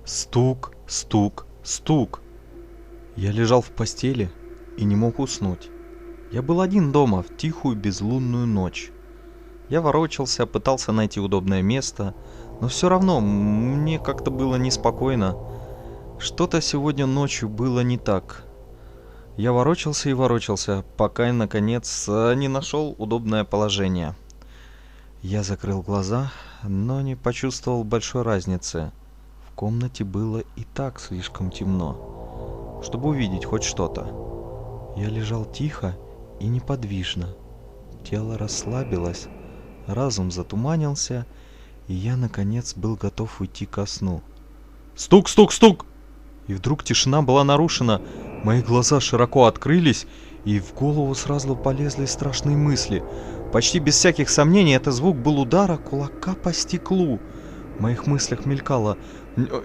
Стук, стук, стук. Я лежал в постели и не мог уснуть. Я был один дома в тихую безлунную ночь. Я ворочался, пытался найти удобное место, но все равно мне как-то было неспокойно. Что-то сегодня ночью было не так. Я ворочался и ворочался, пока наконец не нашел удобное положение. Я закрыл глаза, но не почувствовал большой разницы. В комнате было и так слишком темно, чтобы увидеть хоть что-то. Я лежал тихо и неподвижно. Тело расслабилось, разум затуманился, и я, наконец, был готов уйти ко сну. Стук, стук, стук! И вдруг тишина была нарушена. Мои глаза широко открылись, и в голову сразу полезли страшные мысли. Почти без всяких сомнений это звук был удара кулака по стеклу. В моих мыслях мелькало: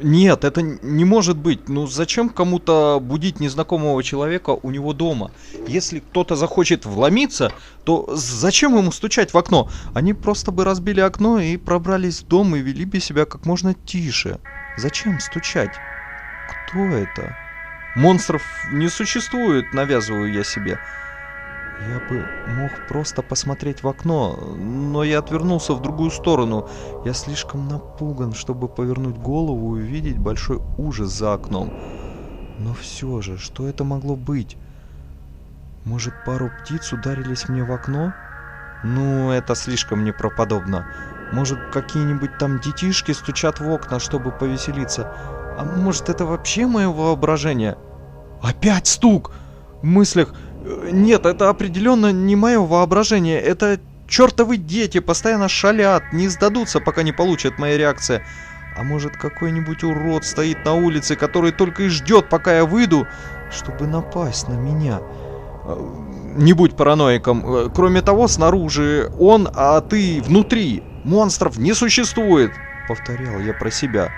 нет, это не может быть. Ну зачем кому-то будить незнакомого человека у него дома? Если кто-то захочет вломиться, то зачем ему стучать в окно? Они просто бы разбили окно и пробрались в дом и вели бы себя как можно тише. Зачем стучать? Кто это? Монстров не существует, навязываю я себе. Я бы мог просто посмотреть в окно, но я отвернулся в другую сторону. Я слишком напуган, чтобы повернуть голову и увидеть большой ужас за окном. Но все же, что это могло быть? Может, пару птиц ударились мне в окно? Ну, это слишком неправдоподобно. Может, какие-нибудь там детишки стучат в окна, чтобы повеселиться? А может, это вообще мое воображение? Опять стук! В мыслях: нет, это определенно не мое воображение. Это чертовы дети постоянно шалят, не сдадутся, пока не получат моей реакции. А может, какой-нибудь урод стоит на улице, который только и ждет, пока я выйду, чтобы напасть на меня. Не будь параноиком. Кроме того, снаружи он, а ты внутри. Монстров не существует, повторял я про себя.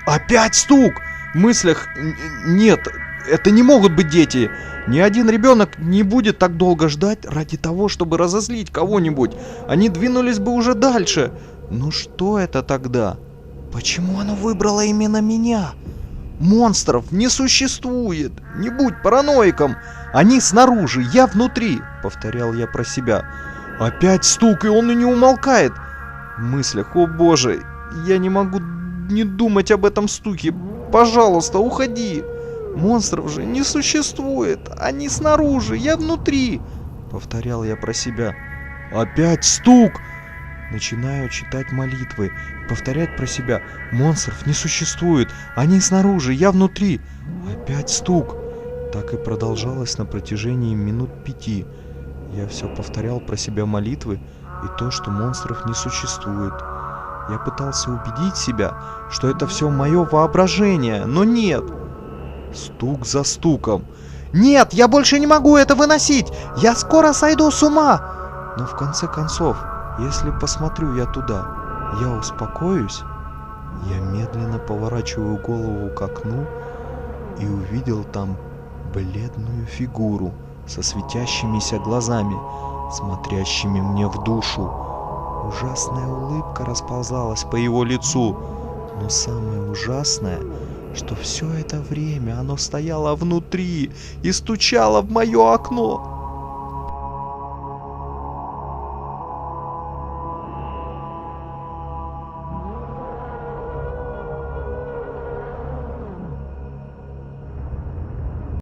Опять стук! В мыслях: нет, это не могут быть дети. Ни один ребенок не будет так долго ждать ради того, чтобы разозлить кого-нибудь. Они двинулись бы уже дальше. Ну что это тогда? Почему оно выбрало именно меня? Монстров не существует. Не будь параноиком. Они снаружи, я внутри, повторял я про себя. Опять стук, и он и не умолкает. В мыслях: о боже, я не могу не думать об этом стуке. Пожалуйста, уходи. Монстров же не существует. Они снаружи, я внутри, повторял я про себя. Опять стук. Начинаю читать молитвы, повторять про себя: монстров не существует. Они снаружи, я внутри. Опять стук. Так и продолжалось на протяжении минут 5. Я все повторял про себя молитвы и то, что монстров не существует. Я пытался убедить себя, что это все мое воображение, но нет. Стук за стуком. Нет, я больше не могу это выносить! Я скоро сойду с ума! Но в конце концов, если посмотрю я туда, я успокоюсь. Я медленно поворачиваю голову к окну и увидел там бледную фигуру со светящимися глазами, смотрящими мне в душу. Ужасная улыбка расползалась по его лицу. Но самое ужасное, что все это время оно стояло внутри и стучало в мое окно.